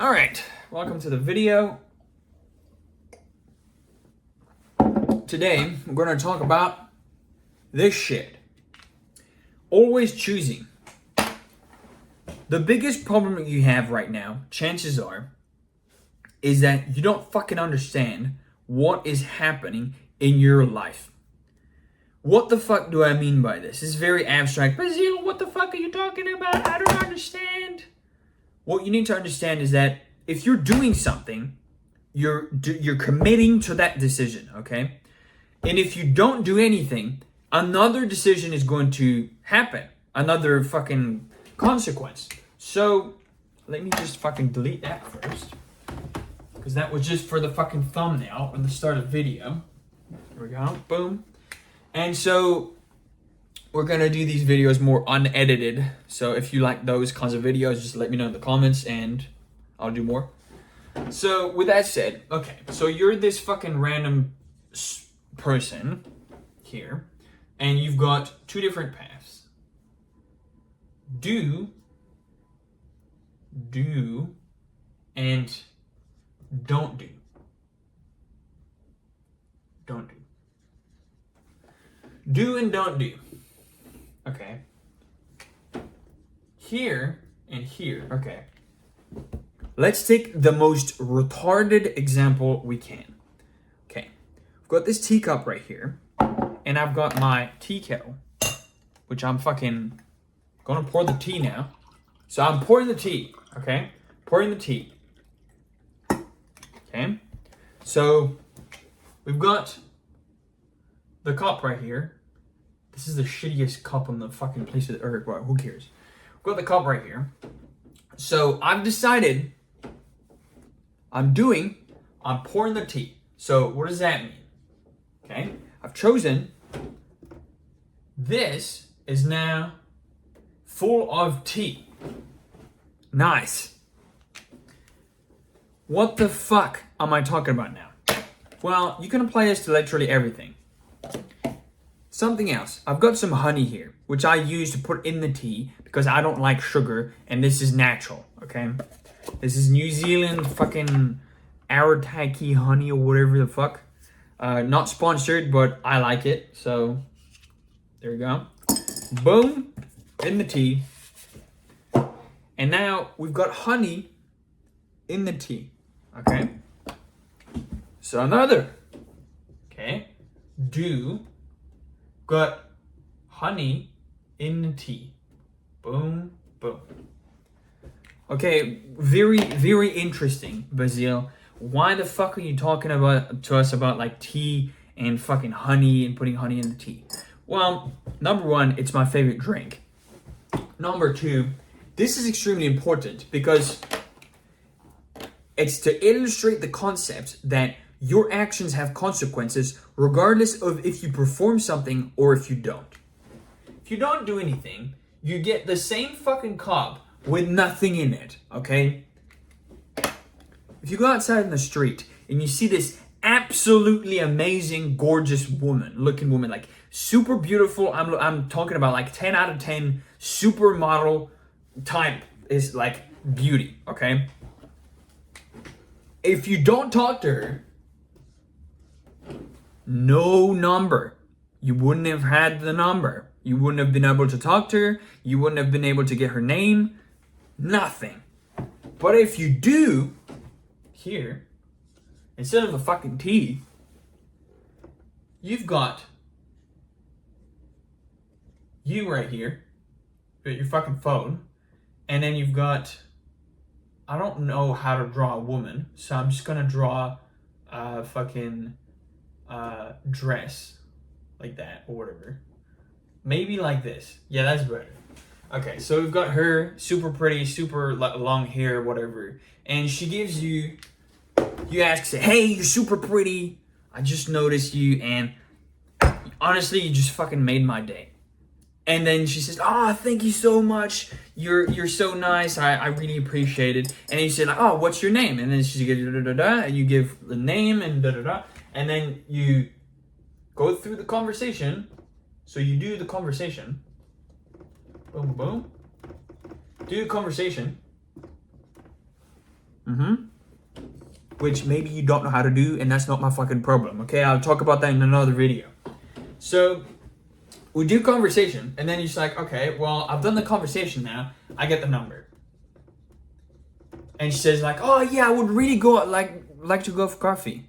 Alright, welcome to the video. Today, we're going to talk about this shit. Always choosing. The biggest problem that you have right now, chances are, is that you don't fucking understand what is happening in your life. What the fuck do I mean by this? It's very abstract. Basil, what the fuck are you talking about? I don't understand. What you need to understand is that if you're doing something, you're committing to that decision, okay? And if you don't do anything, another decision is going to happen. Another fucking consequence. So, let me just fucking delete that first. Because that was just for the fucking thumbnail at the start of the video. There we go. Boom. And so, we're going to do these videos more unedited. So if you like those kinds of videos, just let me know in the comments and I'll do more. So with that said, okay, so you're this fucking random person here and you've got two different paths. Do, and don't do. Don't do. Do and don't do. Okay. Here and here. Okay. Let's take the most retarded example we can. Okay. I've got this teacup right here. And I've got my tea kettle. Which I'm fucking gonna pour the tea now. So I'm pouring the tea. Okay. Pouring the tea. Okay. So we've got the cup right here. This is the shittiest cup on the fucking place of the earth. Well, who cares? I've got the cup right here. So I've decided I'm pouring the tea. So what does that mean? Okay. I've chosen this is now full of tea. Nice. What the fuck am I talking about now? Well, you can apply this to literally everything. Something else. I've got some honey here, which I use to put in the tea because I don't like sugar and this is natural, okay? This is New Zealand fucking Arataki honey or whatever the fuck. Not sponsored, but I like it, so there we go. Boom, in the tea. And now we've got honey in the tea, okay? So another, okay, got honey in the tea. Boom, boom. Okay, very, very interesting, Basil. Why the fuck are you talking to us about like tea and fucking honey and putting honey in the tea? Well, number one, it's my favorite drink. Number two, this is extremely important because it's to illustrate the concept that your actions have consequences regardless of if you perform something or if you don't. If you don't do anything, you get the same fucking cup with nothing in it, okay? If you go outside in the street and you see this absolutely amazing, gorgeous looking woman, like super beautiful, I'm talking about like 10 out of 10 supermodel type is like beauty, okay? If you don't talk to her, no number. You wouldn't have had the number. You wouldn't have been able to talk to her. You wouldn't have been able to get her name. Nothing. But if you do, here, instead of a fucking tea, you've got you right here, your fucking phone, and then you've got, I don't know how to draw a woman, so I'm just gonna draw a fucking dress like that or whatever. Maybe like this. Yeah, that's better. Okay, so we've got her, super pretty, super long hair, whatever, and she gives you ask, hey, you're super pretty. I just noticed you, and honestly, you just fucking made my day. And then she says, oh, thank you so much. You're so nice. I really appreciate it. And then you say, like, oh, what's your name? And then she goes, da-da-da-da, and you give the name and da-da-da. And then you go through the conversation. So you do the conversation. Boom, boom. Do the conversation. Which maybe you don't know how to do, and that's not my fucking problem, okay? I'll talk about that in another video. So, we do conversation, and then you're just like, okay, well, I've done the conversation now. I get the number. And she says like, oh yeah, I would really like to go for coffee.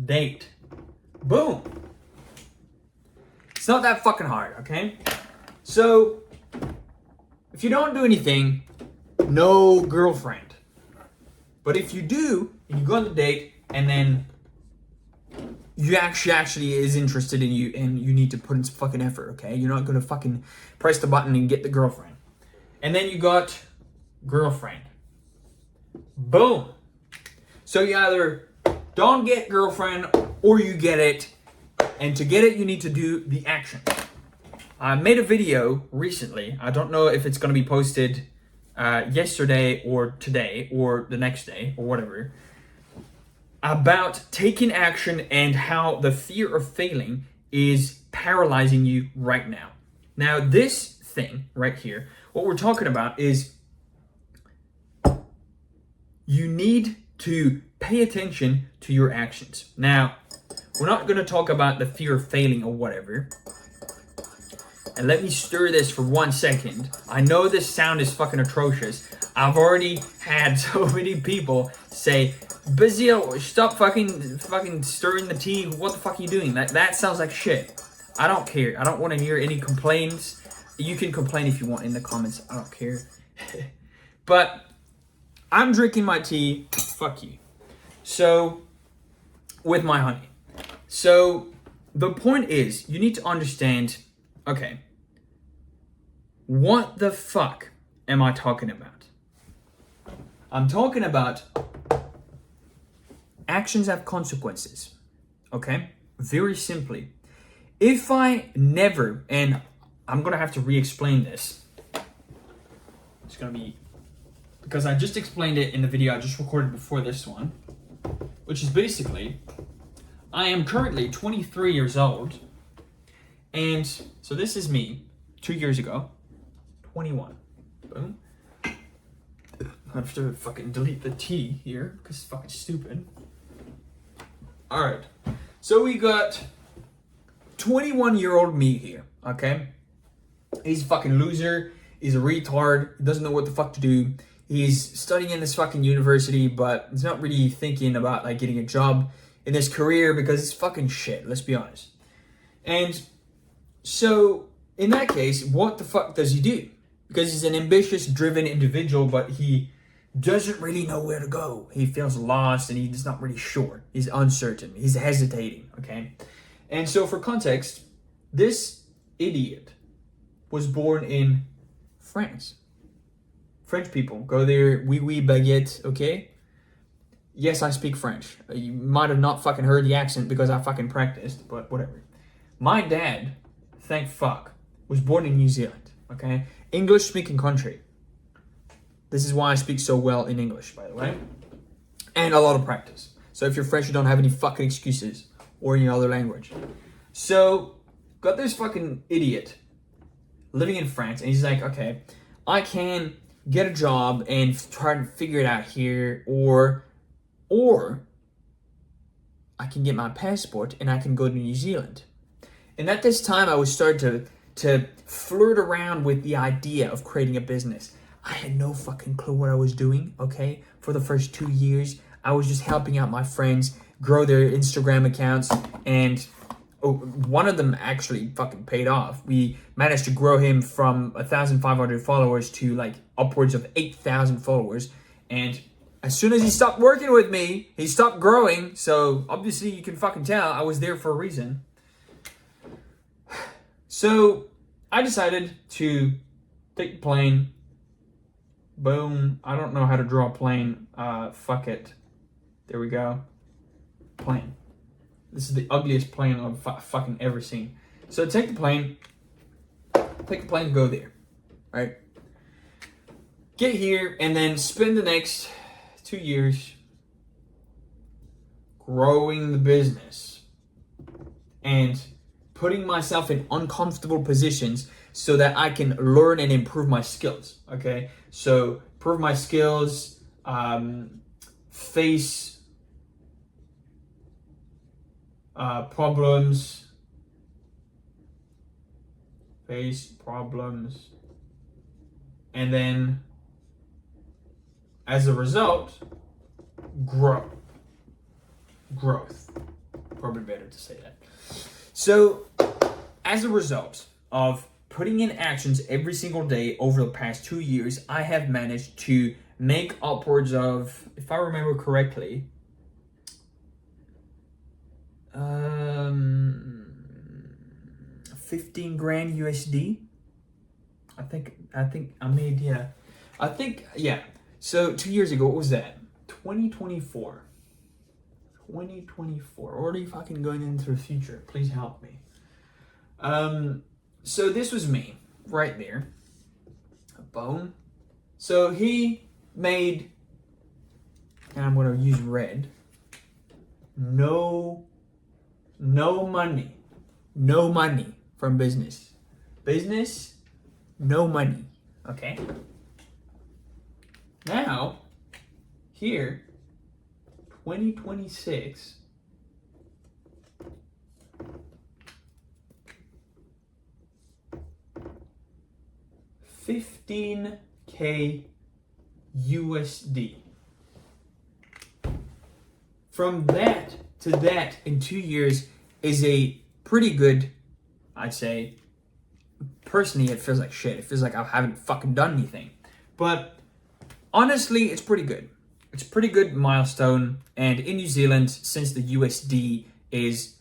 Date. Boom. It's not that fucking hard, okay? So, if you don't do anything, no girlfriend. But if you do, and you go on the date, and then you actually is interested in you, and you need to put in some fucking effort, okay? You're not gonna fucking press the button and get the girlfriend. And then you got girlfriend. Boom. So you either don't get girlfriend or you get it. And to get it, you need to do the action. I made a video recently. I don't know if it's gonna be posted yesterday or today or the next day or whatever, about taking action and how the fear of failing is paralyzing you right now. Now, this thing right here, what we're talking about is you need to pay attention to your actions. Now, we're not going to talk about the fear of failing or whatever. And let me stir this for 1 second. I know this sound is fucking atrocious. I've already had so many people say, Bazil, stop fucking stirring the tea. What the fuck are you doing? That sounds like shit. I don't care. I don't want to hear any complaints. You can complain if you want in the comments. I don't care. But I'm drinking my tea. Fuck you. So, with my honey. So, the point is, you need to understand, okay, what the fuck am I talking about? I'm talking about actions have consequences, okay? Very simply. If I never, and I'm gonna have to re-explain this. It's gonna be, because I just explained it in the video I just recorded before this one, which is basically, I am currently 23 years old, and so this is me 2 years ago, 21. Boom. I have to fucking delete the T here, because it's fucking stupid. Alright, so we got 21-year-old me here, okay? He's a fucking loser, he's a retard, he doesn't know what the fuck to do. He's studying in this fucking university, but he's not really thinking about like getting a job in this career because it's fucking shit, let's be honest. And so, in that case, what the fuck does he do? Because he's an ambitious, driven individual, but he doesn't really know where to go. He feels lost and he's not really sure. He's uncertain. He's hesitating, okay? And so for context, this idiot was born in France. French people, go there, oui, baguette, okay? Yes, I speak French. You might have not fucking heard the accent because I fucking practiced, but whatever. My dad, thank fuck, was born in New Zealand, okay? English-speaking country. This is why I speak so well in English, by the way. And a lot of practice. So if you're French, you don't have any fucking excuses. Or any other language. So, got this fucking idiot living in France. And he's like, okay, I can get a job and try to figure it out here. Or I can get my passport and I can go to New Zealand. And at this time, I was starting to flirt around with the idea of creating a business. I had no fucking clue what I was doing, okay? For the first 2 years, I was just helping out my friends grow their Instagram accounts, and one of them actually fucking paid off. We managed to grow him from 1,500 followers to like upwards of 8,000 followers, and as soon as he stopped working with me, he stopped growing, so obviously you can fucking tell I was there for a reason. So, I decided to take the plane. Boom. I don't know how to draw a plane. Fuck it. There we go. Plane. This is the ugliest plane I've fucking ever seen. So take the plane. Go there. Right? Get here and then spend the next 2 years growing the business and putting myself in uncomfortable positions so that I can learn and improve my skills. Okay, so improve my skills, face problems, and then as a result, growth. Probably better to say that. So, as a result of putting in actions every single day over the past 2 years, I have managed to make upwards of, if I remember correctly, 15 grand USD. I think I made, yeah. So 2 years ago, what was that? 2024. Already fucking going into the future. Please help me. So this was me right there. A bone. So he made, and I'm gonna use red. No money from business. No money. Okay. Now, here, 2026. $15K USD. From that to that in 2 years is a pretty good, I'd say. Personally, it feels like shit. It feels like I haven't fucking done anything. But honestly, it's pretty good. It's a pretty good milestone. And in New Zealand, since the USD is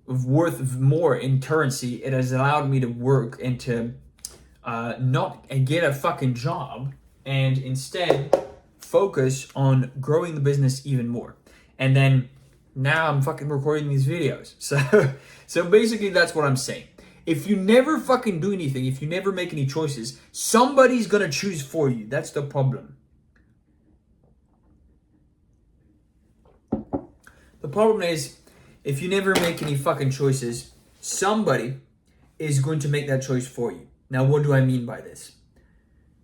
worth more in currency, it has allowed me to work and to not get a fucking job and instead focus on growing the business even more. And then now I'm fucking recording these videos. So basically that's what I'm saying. If you never fucking do anything, if you never make any choices, somebody's gonna choose for you. That's the problem. The problem is, if you never make any fucking choices, somebody is going to make that choice for you. Now, what do I mean by this?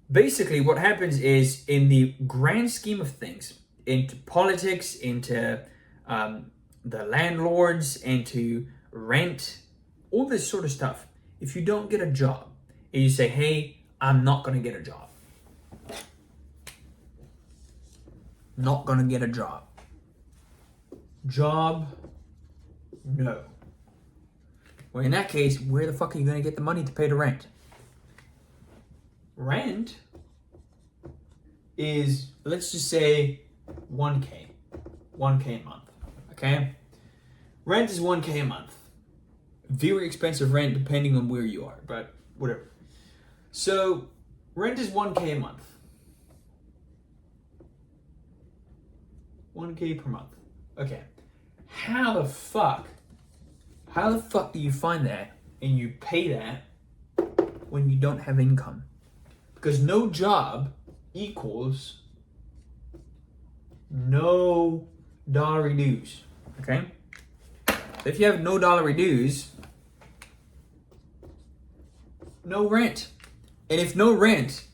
Basically, what happens is, in the grand scheme of things, into politics, into the landlords, into rent, all this sort of stuff, if you don't get a job, and you say, hey, I'm not going to get a job. Not going to get a job. Job, no. Well, in that case, where the fuck are you going to get the money to pay the rent? Rent is, let's just say, 1K. 1K a month, okay? Rent is 1K a month. Very expensive rent depending on where you are, but whatever. So, rent is 1K a month. 1K per month. Okay. How the fuck do you find that and you pay that when you don't have income? Because no job equals no dollar dues. Okay? So if you have no dollar dues, no rent. And if no rent,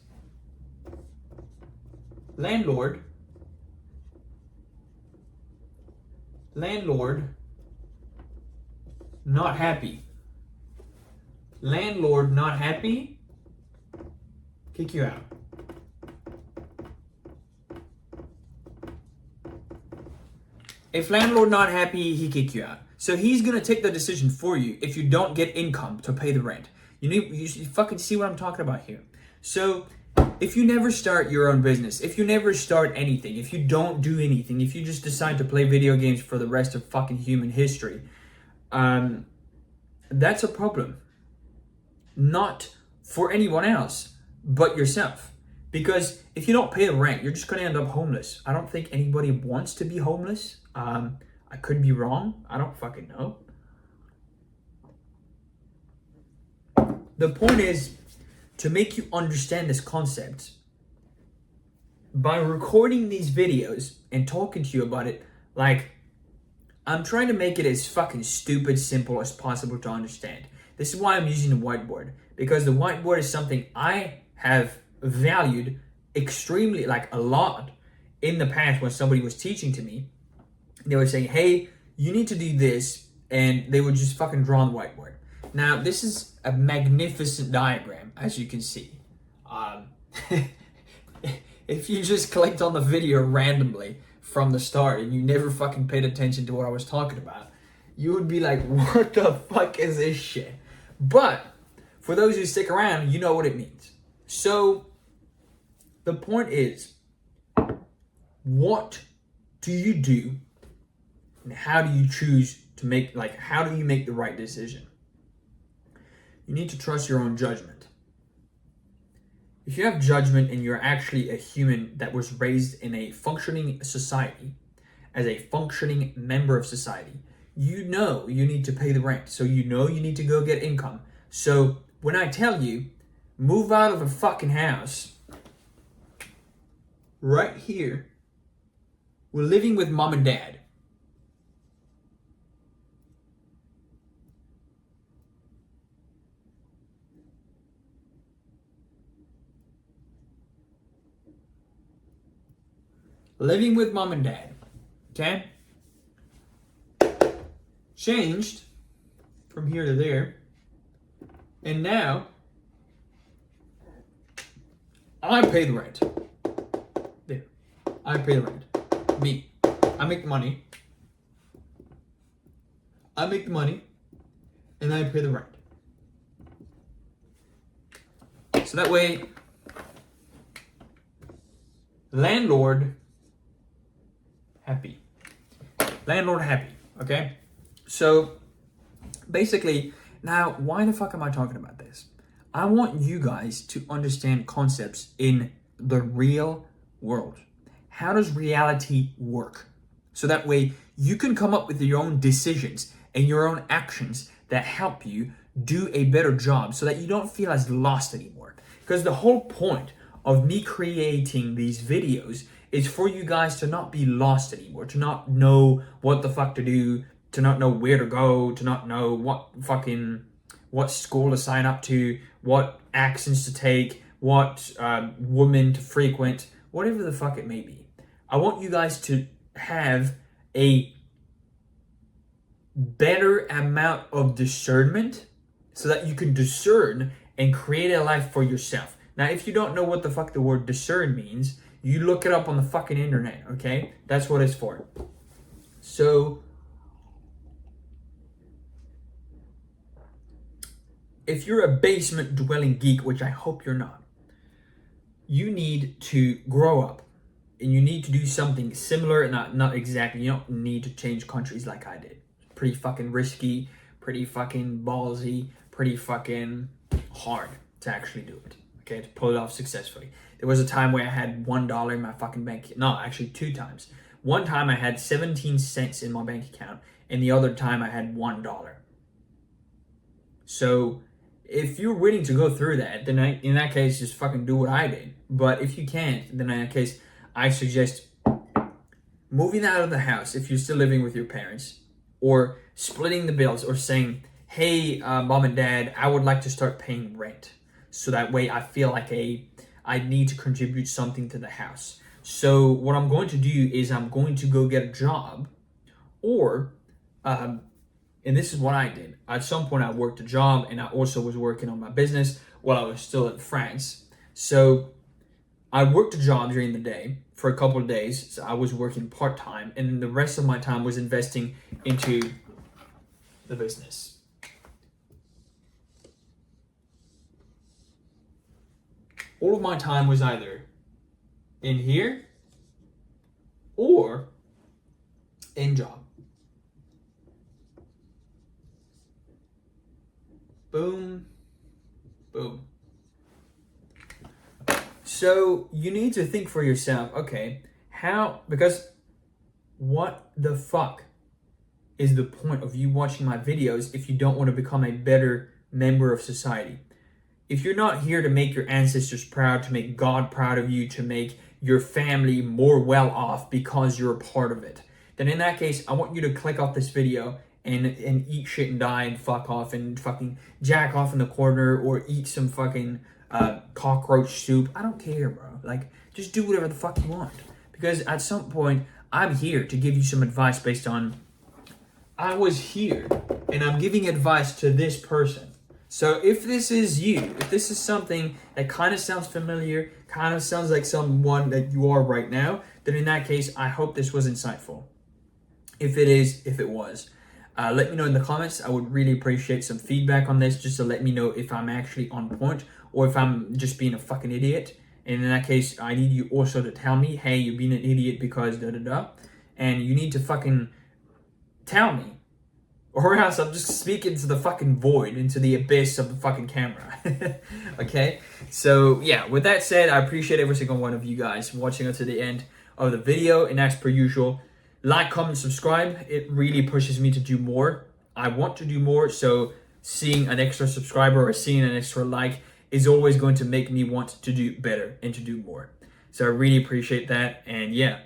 landlord not happy. Landlord not happy, kick you out. If landlord not happy, he kick you out. So he's gonna take the decision for you if you don't get income to pay the rent. You fucking see what I'm talking about here. So if you never start your own business, if you never start anything, if you don't do anything, if you just decide to play video games for the rest of fucking human history, that's a problem. Not for anyone else, but yourself. Because if you don't pay the rent, you're just going to end up homeless. I don't think anybody wants to be homeless. I could be wrong. I don't fucking know. The point is to make you understand this concept. By recording these videos and talking to you about it, like, I'm trying to make it as fucking stupid simple as possible to understand. This is why I'm using a whiteboard. because the whiteboard is something I have valued extremely, like a lot in the past. When somebody was teaching to me, they were saying, hey, you need to do this, and they would just fucking draw on the whiteboard. Now, this is a magnificent diagram, as you can see. If you just clicked on the video randomly from the start and you never fucking paid attention to what I was talking about, you would be like, what the fuck is this shit? But for those who stick around, you know what it means. So the point is, what do you do and how do you choose to make, like, how do you make the right decision? You need to trust your own judgment. If you have judgment and you're actually a human that was raised in a functioning society, as a functioning member of society, you know you need to pay the rent. So you know you need to go get income. So when I tell you, move out of a fucking house, right here, we're living with mom and dad. Living with mom and dad, okay? Changed from here to there, and now I pay the rent. There, I pay the rent. Me, I make the money. I make the money, and I pay the rent. So that way, landlord happy. Landlord happy, okay? So basically, now why the fuck am I talking about this? I want you guys to understand concepts in the real world. How does reality work? So that way you can come up with your own decisions and your own actions that help you do a better job so that you don't feel as lost anymore. Because the whole point of me creating these videos is for you guys to not be lost anymore, to not know what the fuck to do, to not know where to go, to not know what school to sign up to, what accents to take, what woman to frequent, whatever the fuck it may be. I want you guys to have a better amount of discernment so that you can discern and create a life for yourself. Now, if you don't know what the fuck the word discern means, you look it up on the fucking internet, okay? That's what it's for. So, if you're a basement dwelling geek, which I hope you're not, you need to grow up and you need to do something similar, not exactly, you don't need to change countries like I did. Pretty fucking risky, pretty fucking ballsy, pretty fucking hard to actually do it, okay, to pull it off successfully. There was a time where I had $1 in my fucking bank. No, actually 2 times. One time I had 17 cents in my bank account, and the other time I had $1. So if you're willing to go through that, then in that case, just fucking do what I did. But if you can't, then in that case, I suggest moving out of the house if you're still living with your parents, or splitting the bills, or saying, hey, mom and dad, I would like to start paying rent. So that way I feel like I need to contribute something to the house. So what I'm going to do is I'm going to go get a job, or, and this is what I did. At some point I worked a job, and I also was working on my business while I was still in France. So I worked a job during the day for a couple of days. So I was working part-time, and then the rest of my time was investing into the business. All of my time was either in here or in job. Boom, boom. So you need to think for yourself, okay, because what the fuck is the point of you watching my videos if you don't want to become a better member of society? If you're not here to make your ancestors proud, to make God proud of you, to make your family more well off because you're a part of it, then in that case, I want you to click off this video and eat shit and die and fuck off and fucking jack off in the corner or eat some fucking cockroach soup. I don't care, bro. Like, just do whatever the fuck you want. Because at some point, I'm here to give you some advice based on I was here and I'm giving advice to this person. So if this is you, if this is something that kind of sounds familiar, kind of sounds like someone that you are right now, then in that case, I hope this was insightful. If it was, let me know in the comments. I would really appreciate some feedback on this, just to let me know if I'm actually on point or if I'm just being a fucking idiot. And in that case, I need you also to tell me, hey, you're being an idiot because da-da-da. And you need to fucking tell me. Or else I'm just speaking to the fucking void, into the abyss of the fucking camera. Okay? So, yeah, with that said, I appreciate every single one of you guys watching us to the end of the video. And as per usual, like, comment, subscribe. It really pushes me to do more. I want to do more, so seeing an extra subscriber or seeing an extra like is always going to make me want to do better and to do more. So I really appreciate that. And yeah,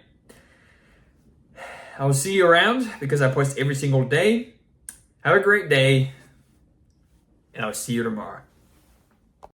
I'll see you around because I post every single day. Have a great day, and I'll see you tomorrow.